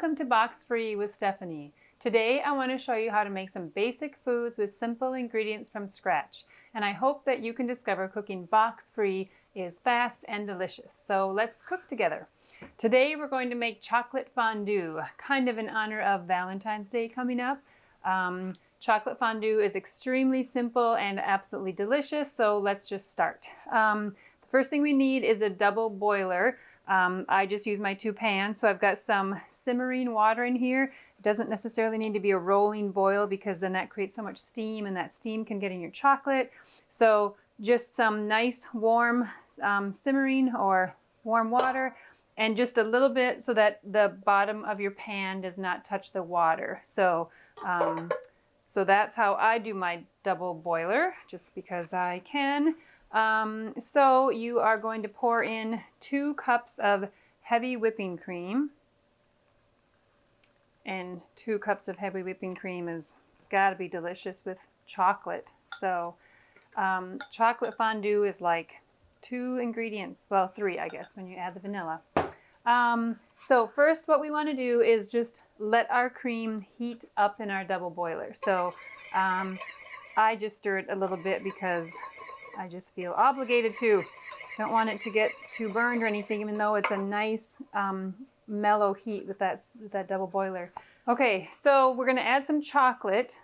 Welcome to Box Free with Stephanie. Today I want to show you how to make some basic foods with simple ingredients from scratch. And I hope that you can discover cooking box free is fast and delicious. So let's cook together. Today we're going to make chocolate fondue, kind of in honor of Valentine's Day coming up. Chocolate fondue is extremely simple and absolutely delicious, so let's just start. The first thing we need is a double boiler. I just use my 2 pans, so I've got some simmering water in here. It doesn't necessarily need to be a rolling boil because then that creates so much steam and that steam can get in your chocolate. So just some nice warm simmering or warm water and just a little bit so that the bottom of your pan does not touch the water. So that's how I do my double boiler, just because I can. So you are going to pour in 2 cups of heavy whipping cream. And 2 cups of heavy whipping cream has got to be delicious with chocolate. So chocolate fondue is like 2 ingredients, well 3 I guess when you add the vanilla. So first what we want to do is just let our cream heat up in our double boiler. So I just stir it a little bit because I just feel obligated to. Don't want it to get too burned or anything, even though it's a nice mellow heat with that double boiler. Okay, so we're going to add some chocolate,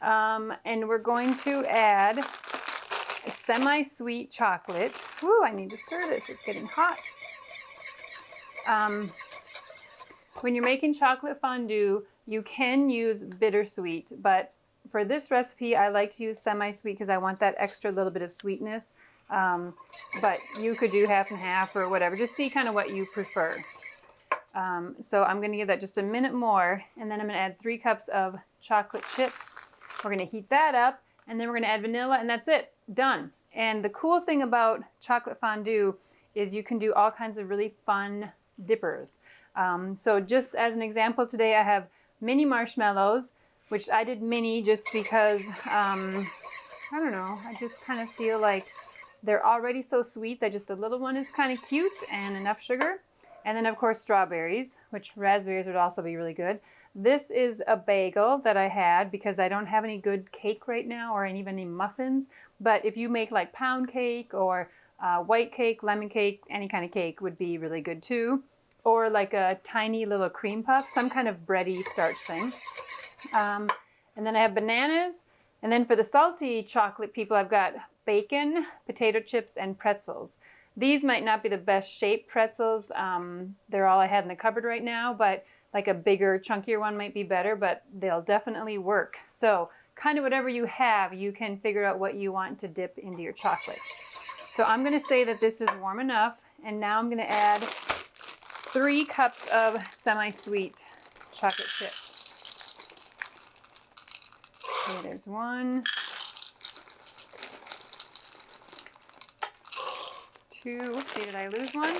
and we're going to add a semi-sweet chocolate. Ooh, I need to stir this. It's getting hot. When you're making chocolate fondue, you can use bittersweet, but for this recipe, I like to use semi-sweet because I want that extra little bit of sweetness. But you could do half and half or whatever. Just see kind of what you prefer. So I'm going to give that just a minute more, and then I'm going to add 3 cups of chocolate chips. We're going to heat that up, and then we're going to add vanilla, and that's it. Done. And the cool thing about chocolate fondue is you can do all kinds of really fun dippers. So just as an example, today I have mini marshmallows, which I did mini just because, I don't know, I just kind of feel like they're already so sweet that just a little one is kind of cute and enough sugar. And then of course strawberries, which raspberries would also be really good. This is a bagel that I had because I don't have any good cake right now or even any muffins. But if you make like pound cake or white cake, lemon cake, any kind of cake would be really good too. Or like a tiny little cream puff, some kind of bready starch thing. And then I have bananas. And then for the salty chocolate people, I've got bacon, potato chips, and pretzels. These might not be the best shaped pretzels. They're all I had in the cupboard right now, but like a bigger, chunkier one might be better, but they'll definitely work. So kind of whatever you have, you can figure out what you want to dip into your chocolate. So I'm going to say that this is warm enough, and now I'm going to add 3 cups of semi-sweet chocolate chips. Okay, there's 1, 2, see, did I lose 1?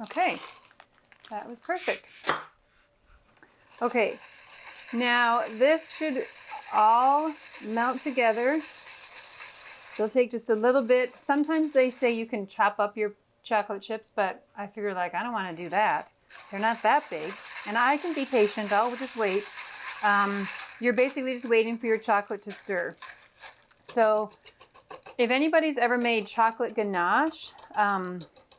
Okay, that was perfect. Okay, now this should all melt together. It'll take just a little bit. Sometimes they say you can chop up your chocolate chips, but I figure like I don't want to do that. They're not that big, and I can be patient. I'll just wait. You're basically just waiting for your chocolate to stir. So if anybody's ever made chocolate ganache,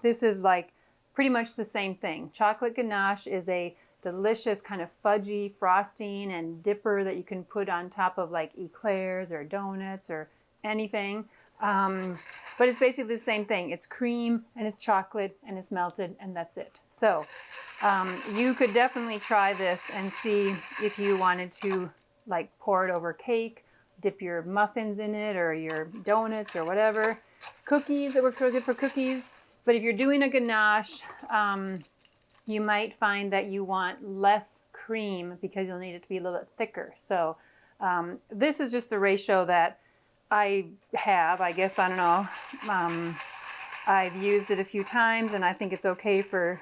this is like pretty much the same thing. Chocolate ganache is a delicious kind of fudgy frosting and dipper that you can put on top of like eclairs or donuts or anything. But it's basically the same thing. It's cream and it's chocolate and it's melted, and that's it. So you could definitely try this and see if you wanted to like pour it over cake, dip your muffins in it or your donuts or whatever. Cookies, it works really good for cookies. But if you're doing a ganache, you might find that you want less cream because you'll need it to be a little bit thicker. So this is just the ratio that I have, I guess, I don't know. I've used it a few times and I think it's okay for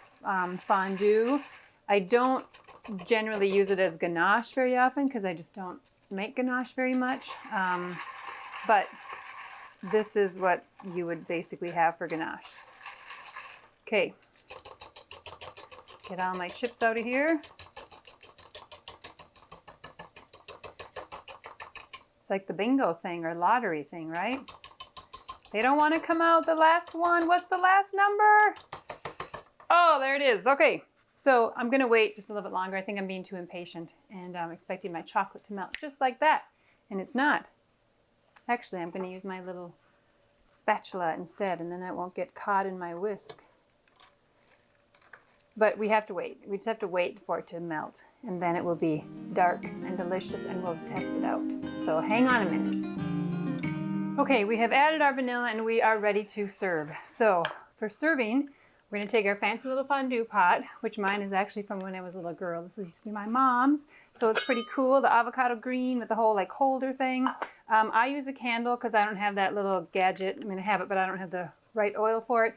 fondue. I don't generally use it as ganache very often because I just don't make ganache very much. But this is what you would basically have for ganache. Okay. Get all my chips out of here. It's like the bingo thing or lottery thing, right? They don't want to come out the last one. What's the last number? Oh, there it is. Okay. So I'm going to wait just a little bit longer. I think I'm being too impatient and I'm expecting my chocolate to melt just like that. And it's not. Actually, I'm going to use my little spatula instead, and then it won't get caught in my whisk. But we have to wait. We just have to wait for it to melt, and then it will be dark and delicious, and we'll test it out. So hang on a minute. Okay, we have added our vanilla, and we are ready to serve. So for serving, we're going to take our fancy little fondue pot, which mine is actually from when I was a little girl. This used to be my mom's, so it's pretty cool. The avocado green with the whole like holder thing. I use a candle because I don't have that little gadget. I mean, I have it, but I don't have the right oil for it.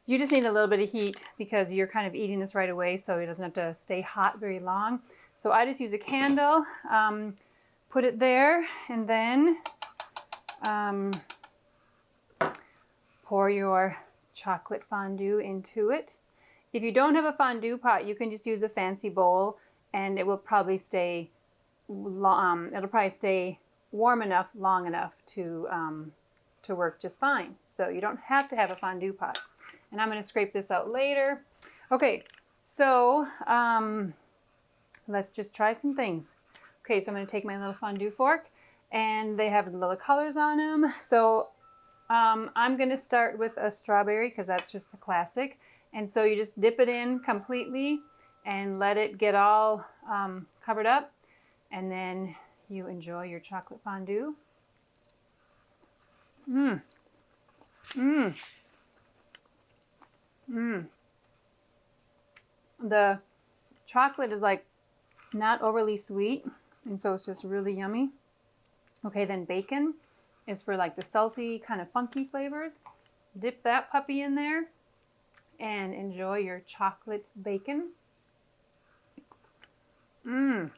You just need a little bit of heat because you're kind of eating this right away, so it doesn't have to stay hot very long. So I just use a candle, put it there, and then pour your chocolate fondue into it. If you don't have a fondue pot, you can just use a fancy bowl, and it will probably stay warm enough, long enough to work just fine. So you don't have to have a fondue pot. And I'm going to scrape this out later. Okay, so let's just try some things. Okay, so I'm going to take my little fondue fork, and they have little colors on them. So I'm going to start with a strawberry because that's just the classic. And so you just dip it in completely and let it get all covered up. And then you enjoy your chocolate fondue. Mmm. Mmm. Mmm. The chocolate is like not overly sweet, and so it's just really yummy. Okay, then bacon is for like the salty, kind of funky flavors. Dip that puppy in there and enjoy your chocolate bacon. Mmm.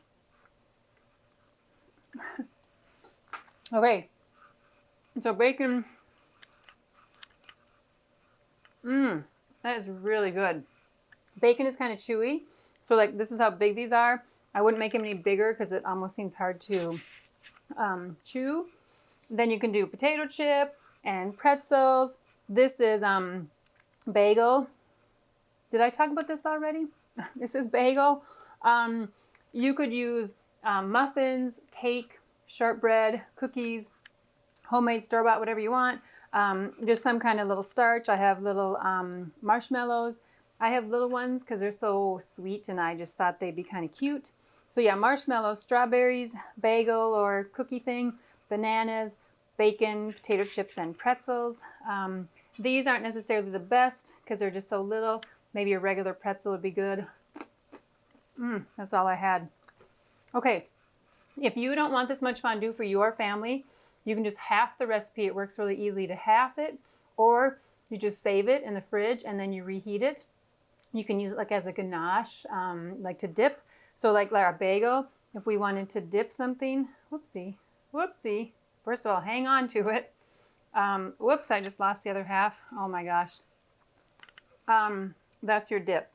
Okay, so bacon, that is really good. Bacon is kind of chewy, so like this is how big these are. I wouldn't make them any bigger because it almost seems hard to chew. Then you can do potato chip and pretzels. This is bagel. Did I talk about this already? This is bagel. You could use muffins, cake, shortbread, cookies, homemade store-bought, whatever you want. Just some kind of little starch. I have little marshmallows. I have little ones because they're so sweet, and I just thought they'd be kind of cute. So yeah, marshmallows, strawberries, bagel or cookie thing, bananas, bacon, potato chips, and pretzels. These aren't necessarily the best because they're just so little. Maybe a regular pretzel would be good. That's all I had. Okay, if you don't want this much fondue for your family, you can just half the recipe. It works really easily to half it, or you just save it in the fridge and then you reheat it. You can use it like as a ganache, like to dip. So like our bagel, if we wanted to dip something, whoopsie. First of all, hang on to it. Whoops, I just lost the other half. Oh my gosh. That's your dip.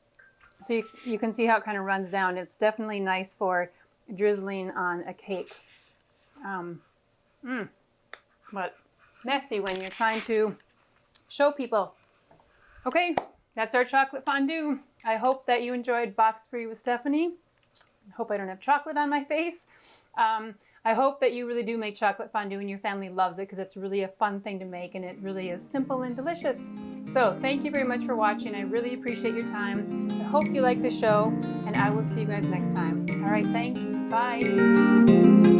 So you can see how it kind of runs down. It's definitely nice for drizzling on a cake. But messy when you're trying to show people. Okay, that's our chocolate fondue. I hope that you enjoyed Box Free with Stephanie. I hope I don't have chocolate on my face. I hope that you really do make chocolate fondue and your family loves it because it's really a fun thing to make and it really is simple and delicious. So thank you very much for watching. I really appreciate your time. I hope you like the show and I will see you guys next time. All right, thanks. Bye.